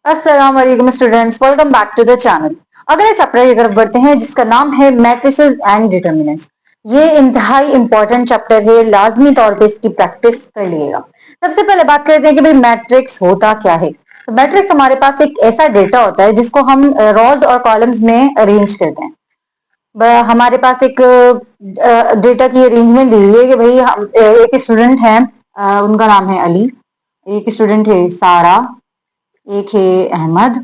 अस्सलाम वालेकुम students, welcome back to the channel. अगले चैप्टर की तरफ बढ़ते हैं जिसका नाम है मैट्रिसेस एंड डिटर्मिनेंट्स। ये इंतहाई इंपॉर्टेंट चैप्टर है, लाजमी तौर पे इसकी प्रैक्टिस कर लीजिएगा। सबसे पहले बात करते हैं कि भाई मैट्रिक्स होता क्या है। तो मैट्रिक्स हमारे पास एक ऐसा डेटा होता है जिसको हम रॉज और कॉलम्स में अरेंज करते हैं। हमारे पास एक डेटा की अरेंजमेंट दी हुई है कि भाई एक स्टूडेंट है, उनका नाम है अली। एक स्टूडेंट है सारा, एक है अहमद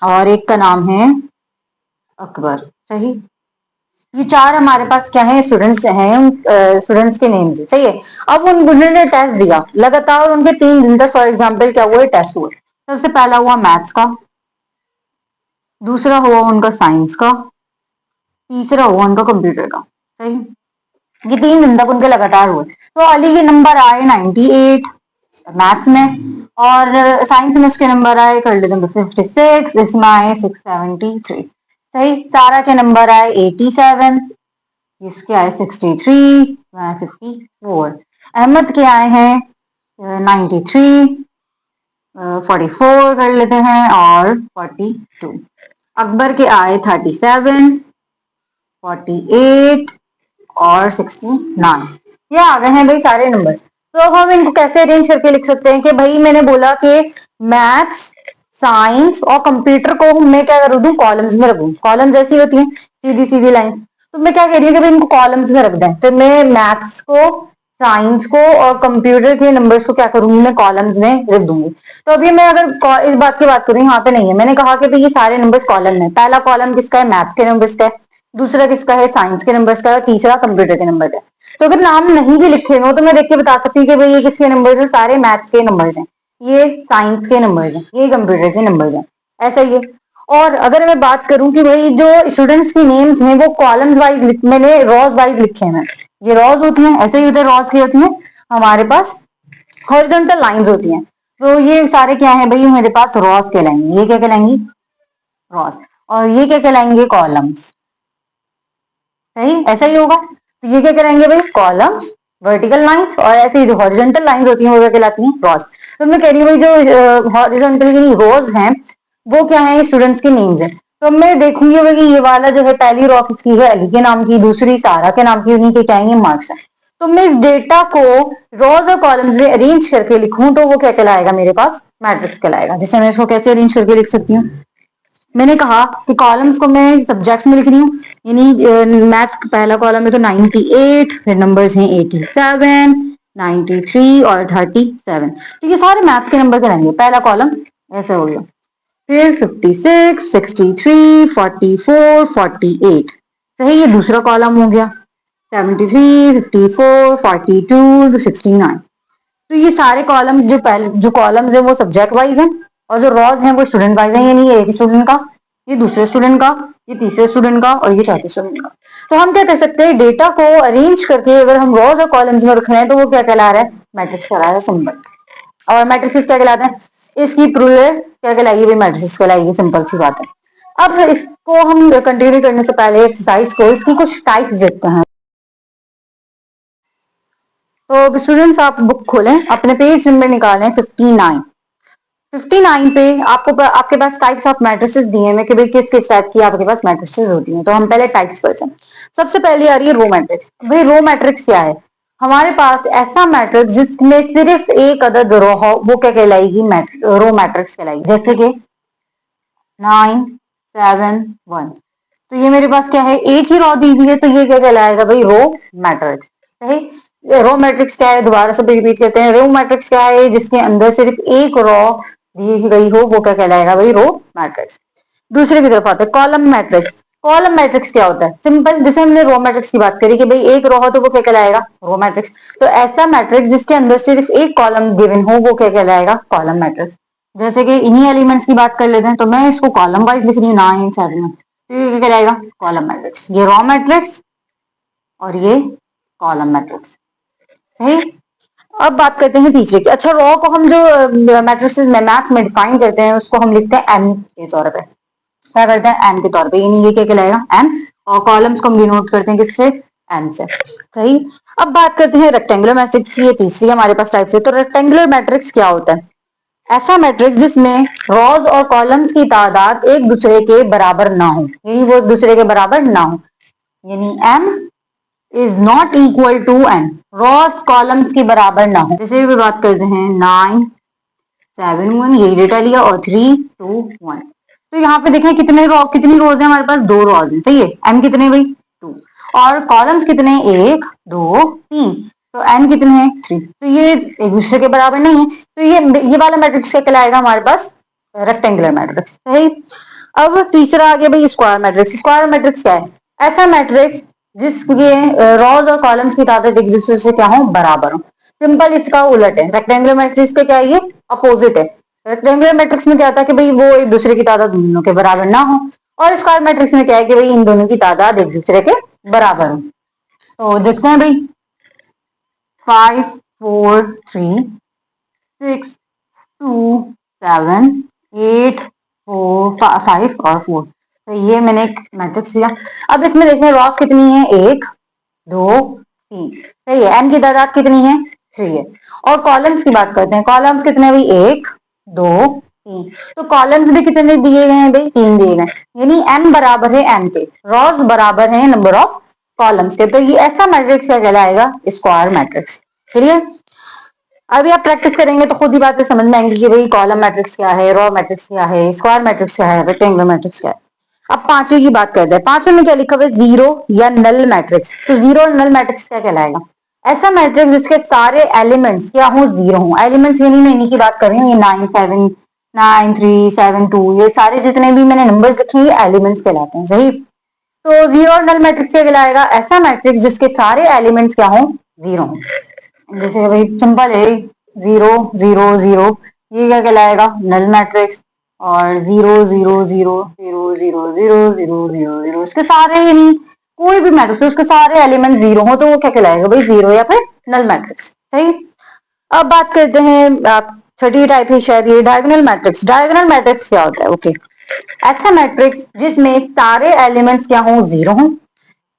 और एक का नाम है अकबर। सही। ये चार हमारे पास क्या है, स्टूडेंट्स हैं, स्टूडेंट्स के नेम्स है। सही है। अब उन्होंने टेस्ट दिया लगातार, उनके 3 दिन तक फॉर एग्जाम्पल क्या हुआ, टेस्ट हुए। सबसे पहला हुआ मैथ्स का, दूसरा हुआ उनका साइंस का, तीसरा हुआ उनका कंप्यूटर का। सही। ये 3 दिन तक उनके लगातार हुए। तो अली के नंबर आए 98 मैथ्स में, और साइंस में उसके नंबर आए, कर लेते हैं 56, इसमें आए 673। सही। सारा के नंबर आए 87, इसके आए 63, 54। अहमद के आए हैं 93, 44 कर लेते हैं, और 42। अकबर के आए 37, 48 और 69। ये आ गए हैं भाई सारे नंबर। तो अब हम इनको कैसे अरेंज करके लिख सकते हैं कि भाई मैंने बोला कि मैथ्स, साइंस और कंप्यूटर को मैं क्या कर दूं, कॉलम्स में रखूं। कॉलम्स ऐसी होती हैं, सीधी सीधी लाइन। तो मैं क्या कह रही हूँ कि भाई इनको कॉलम्स में रख दें। तो मैं मैथ्स को, साइंस को और कंप्यूटर के नंबर्स को क्या करूंगी, मैं कॉलम्स में रख दूंगी। तो अभी मैं अगर इस बात की बात करूँ, यहाँ पे नहीं है, मैंने कहा कि भाई ये सारे नंबर्स कॉलम में। पहला कॉलम किसका है, मैथ्स के नंबर्स का है, दूसरा किसका है, साइंस के नंबर्स का है, तीसरा कंप्यूटर के नंबर का है। तो अगर नाम नहीं भी लिखे हुए हो तो मैं देख के बता सकती हूँ कि भाई ये किसके नंबर्स हैं, सारे मैथ्स के नंबर्स हैं, ये साइंस के नंबर्स हैं, ये कंप्यूटर के नंबर्स हैं। ऐसा ही है। और अगर मैं बात करूं कि भाई जो स्टूडेंट्स की नेम्स हैं वो कॉलम्स वाइज, मैंने रॉज वाइज लिखे हैं। ये रॉज होती हैं, ऐसे ही होते हैं, रॉज की होती हैं हमारे पास, हॉरिजॉन्टल लाइंस होती हैं। तो ये सारे क्या है भाई, मेरे पास रॉज कहलाएंगे। ये क्या कहलाएंगी, रॉज। और ये क्या कहलाएंगे, कॉलम्स। सही। ऐसा ही होगा। तो ये क्या कहलाएंगे भाई, कॉलम्स, वर्टिकल लाइंस। और ऐसे ही जो हॉरिजॉन्टल लाइंस होती हैं वो क्या कहलाती हैं, रॉज। तो मैं कह रही हूँ भाई जो हॉरिजॉन्टल रोज हैं वो क्या है, स्टूडेंट्स के नेम्स हैं। तो मैं देखूंगी भाई ये वाला जो है, पहली रॉ किसकी है, अली के नाम की, दूसरी सारा के नाम की, उन्हीं के क्या है, मार्क्स है। तो मैं इस डेटा को रोज और कॉलम्स में अरेंज करके लिखूं तो वो क्या कहलाएगा, मेरे पास मैट्रिक्स कहलाएगा। जैसे मैं इसको कैसे अरेंज करके लिख सकती हूँ, मैंने कहा कि कॉलम्स को मैं सब्जेक्ट्स में लिख रही हूँ। यानी मैथ्स का पहला कॉलम है तो 98, फिर नंबर्स हैं 87, 93 और 37। तो ये सारे मैथ्स के नंबर कहलाएंगे, पहला कॉलम ऐसे हो गया। फिर 56, 63, 44, 48। सही। ये दूसरा कॉलम हो गया, 73, 54, 42, 69। तो ये सारे कॉलम्स, जो पहले जो कॉलम्स है वो सब्जेक्ट वाइज हैं, और जो रॉज हैं वो स्टूडेंट वाइज हैं। यानी ये एक स्टूडेंट का, ये दूसरे स्टूडेंट का, ये तीसरे स्टूडेंट का और ये चौथे स्टूडेंट का। तो हम क्या कर सकते हैं, डेटा को अरेंज करके अगर हम रॉज और कॉलम्स में रख रहे हैं तो वो क्या कहला रहा है, मैट्रिक्स कहला रहा है, सिंपल। और मैट्रिक्स क्या कहलाते हैं, इसकी प्लूरल क्या कहलाएगी भाई, मैट्रिक्स कहलाएगी, सिंपल सी बात है। अब इसको हम कंटिन्यू करने से पहले एक्सरसाइज को, इसकी कुछ टाइप्स देखते हैं। तो स्टूडेंट्स आप बुक खोलें, अपने पेज नंबर निकालें 59। 59 पे आपके पास टाइप्स ऑफ मैट्रिसेस दिए हैं कि भाई किस किस टाइप की आपके पास मैट्रिसेस होती हैं। तो हम पहले टाइप्स पढ़ते हैं। सबसे पहले आ रही है रो मैट्रिक्स। भाई रो मैट्रिक्स क्या है, हमारे पास ऐसा मैट्रिक्स जिसमें सिर्फ एक अदद रो हो वो क्या कहलाएगी, रो मैट्रिक्स कहलाएगी। जैसे कि 9, 7, 1। तो ये मेरे पास क्या है, एक ही रो दी हुई है, तो ये क्या कहलाएगा भाई, रो मैट्रिक्स। सही। रो मैट्रिक्स क्या है, दोबारा से रिपीट करते हैं। रो मैट्रिक्स क्या है, जिसके अंदर सिर्फ एक रो दी गई हो वो क्या कहलाएगा भाई, रो मैट्रिक्स। दूसरे की तरफ आते हैं कॉलम मैट्रिक्स। कॉलम मैट्रिक्स क्या होता है, सिंपल, जैसे हमने रो मैट्रिक्स की बात करी कि भाई एक रो हो तो वो क्या कहलाएगा, रो मैट्रिक्स। तो ऐसा मैट्रिक्स जिसके अंदर सिर्फ एक कॉलम गिवन हो वो क्या कहलाएगा, कॉलम मैट्रिक्स। जैसे कि इन्हीं एलिमेंट्स की बात कर लेते हैं, तो मैं इसको कॉलम वाइज लिख रही हूँ 9, 7। तो ये क्या कहलाएगा, कॉलम मैट्रिक्स। ये रो मैट्रिक्स और ये कॉलम मैट्रिक्स। सही। अब बात करते हैं तीसरे की। अच्छा, रॉ को हम जो मैट्रिक्स में मैथ्स में डिफाइन करते हैं उसको हम लिखते हैं एम के तौर पे। क्या करते हैं, एम के तौर पे, यानी ये क्या कहलाएगा, एम। और कॉलम्स को हम डिनोट करते हैं किससे, एन से। सही। अब बात करते हैं रेक्टेंगुलर मैट्रिक्स की, ये तीसरी हमारे पास टाइप से। तो रेक्टेंगुलर मैट्रिक्स क्या होता है, ऐसा मैट्रिक्स जिसमें रॉज और कॉलम्स की तादाद एक दूसरे के बराबर ना हो, यानी वो एक दूसरे के बराबर ना हो, यानी m is not equal to n, rows columns की बराबर ना हो। जैसे भी बात करते हैं 9 7 1, यही डेटा लिया और 3 2 1। तो यहाँ पे देखें कितनी रोज है हमारे पास, 2 रोज है, सही है। m कितने भाई 2, और कॉलम्स कितने 1 2 3, तो n कितने हैं 3, तो ये एक दूसरे के बराबर नहीं है, तो ये वाला मैट्रिक्स क्या कहलाएगा हमारे पास, रेक्टेंगुलर मैट्रिक्स, सही। अब तीसरा आ गया भाई स्क्वायर मैट्रिक्स। स्क्वायर मैट्रिक्स क्या है, ऐसा मैट्रिक्स जिसके रॉज और कॉलम्स की तादाद एक दूसरे से क्या हो, बराबर हो। सिंपल इसका उलट है, रेक्टेंगुलर मैट्रिक्स का क्या है, ये अपोजिट है। रेक्टेंगुलर मैट्रिक्स में क्या होता है कि भाई वो एक दूसरे की तादाद दोनों के बराबर ना हो, और स्क्वायर मैट्रिक्स में क्या है कि भाई इन दोनों की तादाद एक दूसरे के बराबर हो। तो देखते हैं भाई 5 4 3 6 2 7 8 4 5 और 4, तो ये मैंने एक मैट्रिक्स लिया। अब इसमें देखें रॉस कितनी है, 1 2 3, सही है। एन की तादाद कितनी है, 3 है। और कॉलम्स की बात करते हैं, कॉलम्स कितने भाई, 1 2 3, तो कॉलम्स भी कितने दिए गए हैं भाई, 3 दिए गए, यानी एन बराबर है एन के, रॉस बराबर है नंबर ऑफ कॉलम्स के, तो ये ऐसा मैट्रिक्स क्या कहलाएगा, स्क्वायर मैट्रिक्स। क्लियर। अभी आप प्रैक्टिस करेंगे तो खुद ही बातें समझ में आएंगी कि भाई कॉलम मैट्रिक्स क्या है, रॉ मैट्रिक्स क्या है, स्क्वायर मैट्रिक्स क्या है, रेक्टेंगुलर मैट्रिक्स क्या है। अब पांचवें की बात करते हैं। पांचवें में क्या लिखा हुआ है, जीरो या नल मैट्रिक्स। तो जीरो और नल मैट्रिक्स क्या कहलाएगा, ऐसा मैट्रिक्स जिसके सारे एलिमेंट्स क्या हो, जीरो हो। एलिमेंट्स यानी मैं इन्हीं की बात कर रही हूँ, ये 9 7 9 3 7 2, ये सारे जितने भी मैंने नंबर्स लिखे ये एलिमेंट्स कहलाते हैं, सही। तो जीरो और नल मैट्रिक्स क्या कहलाएगा, ऐसा मैट्रिक्स जिसके सारे एलिमेंट्स क्या हो, जीरो हो। जैसे भाई सिंपल है, 0 0 0, ये क्या कहलाएगा, नल मैट्रिक्स। और 0 0 0 0 0 0 0 0 0, इसके सारे यानी कोई भी मैट्रिक्स उसके सारे एलिमेंट जीरो हो तो वो क्या कहलाएगा भाई, जीरो या फिर नल मैट्रिक्स, सही। अब बात करते हैं छठी टाइप है शायद ये डायगोनल मैट्रिक्स। डायगोनल मैट्रिक्स क्या होता है, ओके, ऐसा मैट्रिक्स जिसमें सारे एलिमेंट्स क्या हो, जीरो हो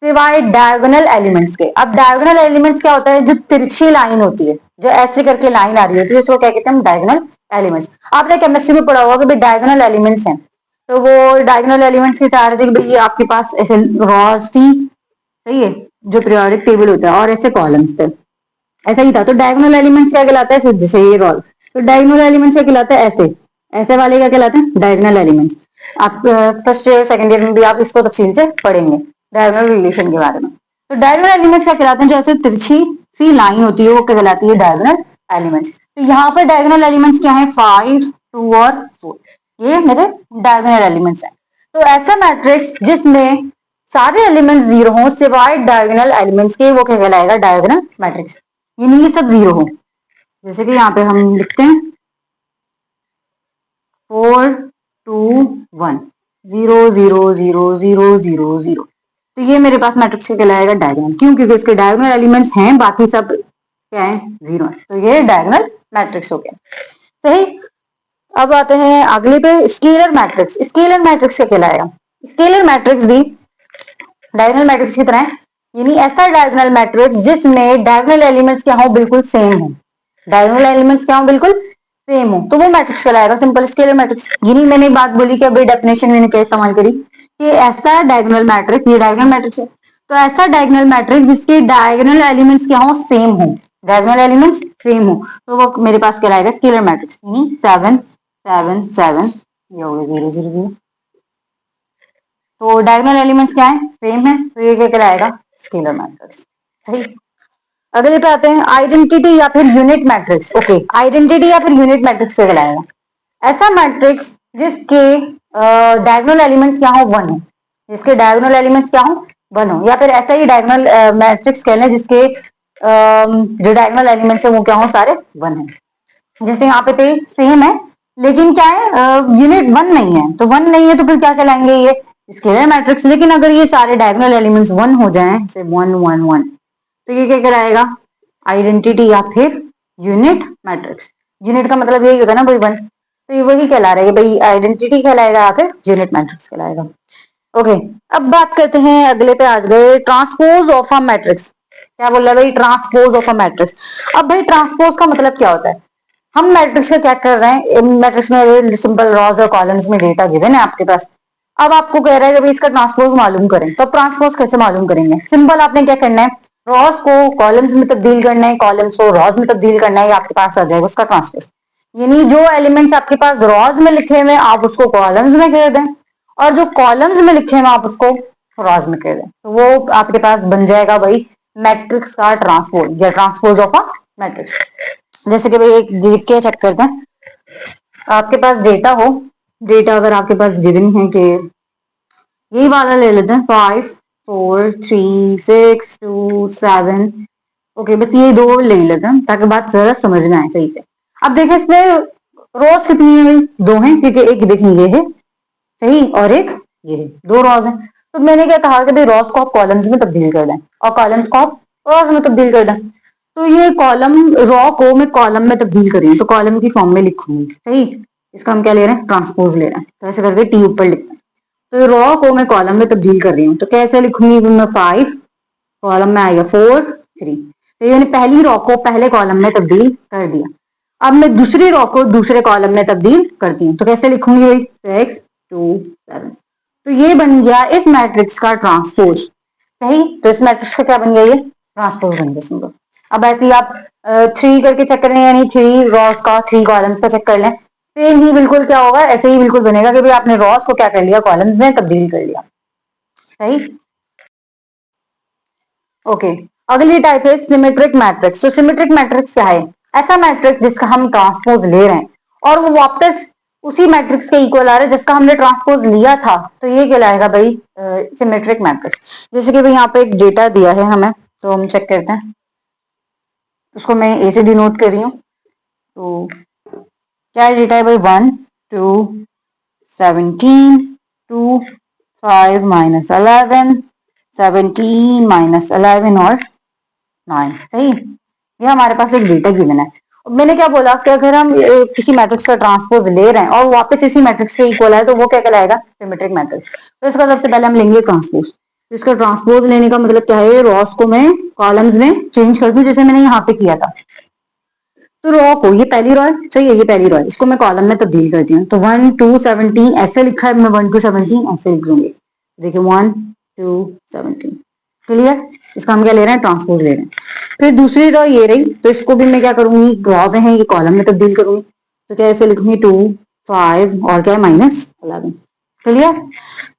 सिवाय डायगोनल एलिमेंट्स के। अब डायगोनल एलिमेंट्स क्या होता है, जो तिरछी लाइन होती है, जो ऐसे करके लाइन आ रही होती है, उसको क्या कहते हैं, डायगोनल एलिमेंट्स। आपने केमिस्ट्री में पढ़ा होगा कि भाई डायगोनल एलिमेंट्स हैं, तो वो डायगोनल एलिमेंट्स के चाह रहे थे कि भाई आपके पास ऐसे रॉज थी, सही है, जो पीरियोडिक टेबल होता है, और ऐसे कॉलम्स थे, ऐसा ही था। तो डायगोनल एलिमेंट्स क्या कहलाता है, जैसे ये रॉल, तो डायगोनल एलिमेंट्स क्या कहलाता है, ऐसे ऐसे वाले क्या कहलाते हैं, डायगोनल एलिमेंट्स। आप फर्स्ट ईयर सेकंड ईयर में भी आप इसको तफसील से पढ़ेंगे डायगोनल रिलेशन के बारे में। तो डायगोनल एलिमेंट्स क्या कहलाते हैं, जैसे तिरछी सी लाइन होती है वो क्या कहलाती है, डायगोनल एलिमेंट्स। तो यहाँ पर डायगोनल एलिमेंट्स क्या है, 5 2 और 4, ये मेरे डायगोनल एलिमेंट्स हैं। तो ऐसा मैट्रिक्स जिसमें सारे एलिमेंट्स जीरो हो सिवाय डायगोनल एलिमेंट्स के, वो क्या कहलाएगा, डायगोनल मैट्रिक्स, यानी ये सब जीरो हो। जैसे कि यहाँ पे हम लिखते हैं 4 2 1 0 0 0 0 0 0, तो ये मेरे पास मैट्रिक्स क्या कहलाएगा, डायगोनल। क्यों, क्योंकि इसके डायगोनल एलिमेंट्स हैं, बाकी सब क्या है, जीरो है, तो ये डायगोनल मैट्रिक्स हो गया, सही। अब आते हैं अगले पे, स्केलर मैट्रिक्स। स्केलर मैट्रिक्स क्या कहलाएगा, स्केलर मैट्रिक्स भी डायगोनल मैट्रिक्स की तरह है, यानी ऐसा डायगोनल मैट्रिक्स जिसमें डायगोनल एलिमेंट्स क्या हो, बिल्कुल सेम हो। डायगोनल एलिमेंट्स क्या हो, बिल्कुल सेम हो, तो वो मैट्रिक्स कहलाएगा सिंपल स्केलर मैट्रिक्स। यानी मैंने बात बोली कि अभी डेफिनेशन मैंने क्या इस्तेमाल करी कि ऐसा डायगोनल मैट्रिक्स, ये डायगोनल मैट्रिक्स है, तो ऐसा डायगोनल मैट्रिक्स जिसके डायगोनल एलिमेंट्स क्या हो, सेम हो, डायगोनल एलिमेंट्स सेम हो, तो वो मेरे पास कहलाएगा स्केलर मैट्रिक्स। यानी 7 7 7, ये हो गया 0 0 0, तो डायगोनल एलिमेंट्स क्या है, सेम है, तो ये क्या कहलाएगा, स्केलर मैट्रिक्स, सही। अगले पे आते हैं आइडेंटिटी या फिर यूनिट मैट्रिक्स। ओके, आइडेंटिटी या फिर यूनिट मैट्रिक्स क्या कहलाएगा, ऐसा मैट्रिक्स जिसके डायगोनल एलिमेंट्स क्या हो, वन हो, जिसके डायगोनल एलिमेंट्स क्या हो, वन हो, या फिर ऐसा ही डायगोनल मैट्रिक्स कह लें जिसके जो डायगोनल एलिमेंट्स है वो क्या हो, सारे वन है। जैसे यहाँ पे थे सेम है, लेकिन क्या है, यूनिट वन नहीं है, तो वन नहीं है तो फिर क्या कहलाएंगे, ये स्केलर मैट्रिक्स। लेकिन अगर ये सारे डायगोनल एलिमेंट्स वन हो जाएं, जैसे 1 1 1, तो ये क्या कहलाएगा, आइडेंटिटी या फिर यूनिट मैट्रिक्स। यूनिट का मतलब यही होता है ना भाई, वन, तो ये वही कहला रहा है भाई, आइडेंटिटी कहलाएगा या फिर यूनिट मैट्रिक्स कहलाएगा। ओके, अब बात करते हैं अगले पे, आ गए ट्रांसपोज ऑफ अ मैट्रिक्स। क्या बोल रहा है भाई, ट्रांसपोज ऑफ अ मैट्रिक्स। अब भाई ट्रांसपोज का मतलब क्या होता है, हम मैट्रिक्स का क्या कर रहे हैं, मैट्रिक्स में सिंपल रॉज और कॉलम्स में डेटा गिवन है आपके पास। अब आपको कह रहा है कि इसका ट्रांसपोज मालूम करें, तो ट्रांसपोज कैसे मालूम करेंगे? सिंपल आपने क्या करना है, रॉस को कॉलम्स में तब्दील करना है, कॉलम्स को रॉज में तब्दील करना है, आपके पास आ जाएगा उसका ट्रांसपोज। यानी जो एलिमेंट्स आपके पास रॉज में लिखे हुए आप उसको कॉलम्स में कर दें, और जो कॉलम्स में लिखे हुए आप उसको रॉज में कर दें, तो वो आपके पास बन जाएगा भाई मैट्रिक्स का ट्रांसपोज या ट्रांसपोज ऑफ अ मैट्रिक्स। जैसे कि भाई एक लिख के चेक करते हैं, आपके पास डेटा हो, डेटा अगर आपके पास गिवन है कि यही वाला ले लेते हैं 5 4 3 6 2 7, ओके बस ये दो ले लेते हैं ताकि बात जरा समझ में आए सही से। अब देखें इसमें रोज कितनी है भाई, दो हैं, क्योंकि एक देखें ये है सही और एक ये है, दो रॉज हैं। तो मैंने क्या कहा कि भाई रॉज को आप कॉलम्स में तब्दील कर दें और कॉलम्स को आप रॉज में तब्दील कर दें। तो ये कॉलम रॉ को मैं कॉलम में तब्दील करी तो कॉलम की फॉर्म में लिखूंगी सही, इसका हम क्या ले रहे हैं, ट्रांसपोज ले रहे हैं, तो ऐसे करके टी ऊपर लिखते हैं। तो रॉ को मैं कॉलम में तब्दील कर रही हूँ, तो कैसे लिखूंगी, मैं 5 कॉलम में आएगा 4 3, तो यानी पहली रॉ को पहले कॉलम में तब्दील कर दिया। अब मैं दूसरी रॉ को दूसरे कॉलम में तब्दील करती हूँ, तो कैसे लिखूंगी भाई 6 2 7, तो ये बन गया इस मैट्रिक्स का ट्रांसपोज सही। तो इस मैट्रिक्स का क्या बन गया, ये ट्रांसपोज बन गया सिंपल। अब ऐसे ही आप 3 करके चेक करें, यानी 3 रॉस का 3 कॉलम्स का चेक कर लें, सेम ही बिल्कुल क्या होगा, ऐसे ही बिल्कुल बनेगा कि भाई आपने रॉस को क्या कर लिया, कॉलम्स में तब्दील कर लिया सही। ओके, अगली टाइप है सिमेट्रिक मैट्रिक्स। तो सिमेट्रिक मैट्रिक्स क्या है, ऐसा मैट्रिक्स जिसका हम ट्रांसपोज ले रहे हैं और वो वापस उसी मैट्रिक्स के इक्वल आ रहा है जिसका हमने ट्रांसपोज लिया था, तो ये कहलाएगा भाई सिमेट्रिक मैट्रिक्स। जैसे कि भाई यहाँ पे एक डेटा दिया है हमें, तो हम चेक करते हैं, उसको मैं ए से डिनोट कर रही हूँ। तो क्या डेटा है भाई, 1 2 17 2 5 माइनस 11 17 माइनस 11 और 9 सही। ये हमारे पास एक डेटा गिवन है। मैंने क्या बोला कि अगर हम किसी मैट्रिक्स का ट्रांसपोज ले रहे हैं और वापस इसी मैट्रिक्स के इक्वल है तो वो क्या कहलाएगा, सिमेट्रिक मैट्रिक्स। तो इसका सबसे पहले हम लेंगे ट्रांसपोज। तो इसका ट्रांसपोज लेने का मतलब क्या है, रॉस को मैं कॉलम्स में चेंज कर दूं जैसे मैंने यहाँ पे किया था। तो रॉ को, ये पहली रॉ है सही है, ये पहली रॉ है, इसको मैं कॉलम में तब्दील करती हूँ। तो 1 2 17 ऐसे लिखा है, मैं 1 2 17 ऐसे लिख लूंगी। देखिए 1 2 17 क्लियर। इसका हम क्या ले रहे हैं, ट्रांसपोज ले रहे हैं। फिर दूसरी रॉ ये रही, तो इसको भी मैं क्या करूंगी, रॉ में है ये कॉलम में तब्दील करूंगी। तो क्या ऐसे लिखूंगी 2 5 और क्या है माइनस 11 क्लियर।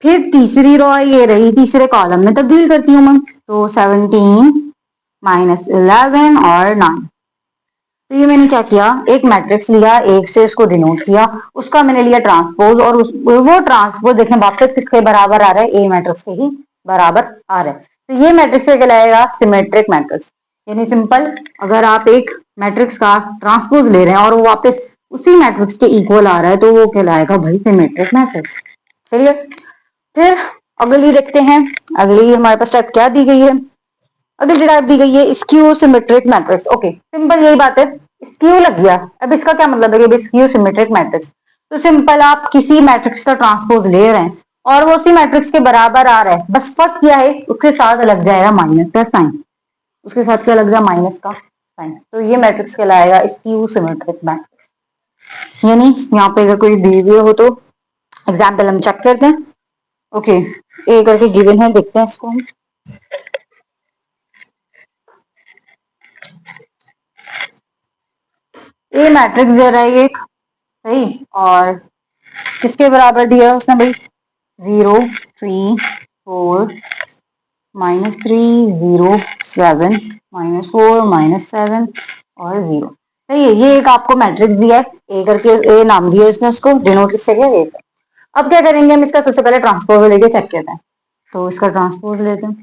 फिर तीसरी रॉ ये रही, तीसरे कॉलम में तब्दील करती हूँ मैं, तो 17 माइनस 11 और 9। तो ये मैंने क्या किया, एक मैट्रिक्स लिया, एक से इसको डिनोट किया, उसका मैंने लिया ट्रांसपोज, और वो ट्रांसपोज देखें वापस किसके बराबर आ रहा है, ए मैट्रिक्स के ही बराबर आ रहा है। तो ये मैट्रिक्स क्या कहलाएगा, सिमेट्रिक मैट्रिक्स। यानी सिंपल, अगर आप एक मैट्रिक्स का ट्रांसपोज ले रहे हैं और वो वापस उसी मैट्रिक्स के इक्वल आ रहा है तो वो कहलाएगा भाई सिमेट्रिक मैट्रिक्स। चलिए फिर अगली देखते हैं, अगली हमारे पास टाइप क्या दी गई है, अगली टाइप दी गई है skew symmetric matrix. Okay simple यही बात है, स्क्यू लग गया। अब इसका क्या मतलब है कि स्क्यू सिमेट्रिक मैट्रिक्स, तो सिंपल आप किसी मैट्रिक्स का ट्रांसपोज ले रहे हैं और वो उसी मैट्रिक्स के बराबर आ रहा है, बस फर्क क्या है, उसके साथ लग जाएगा माइनस का साइन, उसके साथ क्या लग जाएगा, माइनस का साइन। तो ये मैट्रिक्स कहलाएगा स्क्यू सिमेट्रिक मैट्रिक्स। यानी यहाँ पे अगर कोई दिए हुए हो तो एग्जाम्पल हम चेक करते हैं। ओके ए करके गिवन है, देखते हैं इसको हम। ए मैट्रिक्स दे रहा है एक सही, और किसके बराबर दिया है उसने भाई, 0 3 4 -3 0 7 -4 -7 और 0 सही है। ये एक आपको मैट्रिक्स दिया है, ए करके ए नाम दिया है इसने, उसको डिनोट किससे किया, ए। अब क्या करेंगे हम, इसका सबसे पहले ट्रांसपोज लेके चेक करते हैं। तो इसका ट्रांसपोज लेते हैं,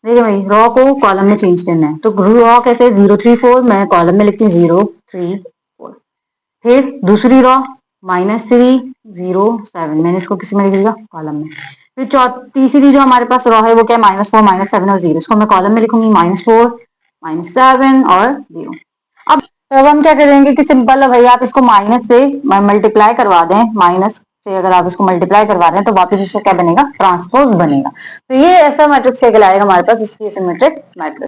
देखिए भाई रॉ को कॉलम में चेंज करना है, तो रॉ कैसे, 0 3 4 मैं कॉलम में लिखती हूँ 0 3 4। फिर दूसरी रॉ -3 0 7, मैंने इसको किसी में लिख लिया, कॉलम में। फिर तीसरी जो हमारे पास रॉ है वो क्या है, -4 -7 और 0, इसको मैं कॉलम में लिखूंगी, -4 -7 और 0। अब हम क्या करेंगे कि सिंपल है भाई, आप इसको माइनस से मल्टीप्लाई करवा दें, माइनस से अगर आप इसको मल्टीप्लाई करवा रहे हैं तो वापस इसको क्या बनेगा, ट्रांसपोज बनेगा। तो ये ऐसा मैट्रिक्स कहलाएगा हमारे पास, इसकी सिमेट्रिक मैट्रिक्स।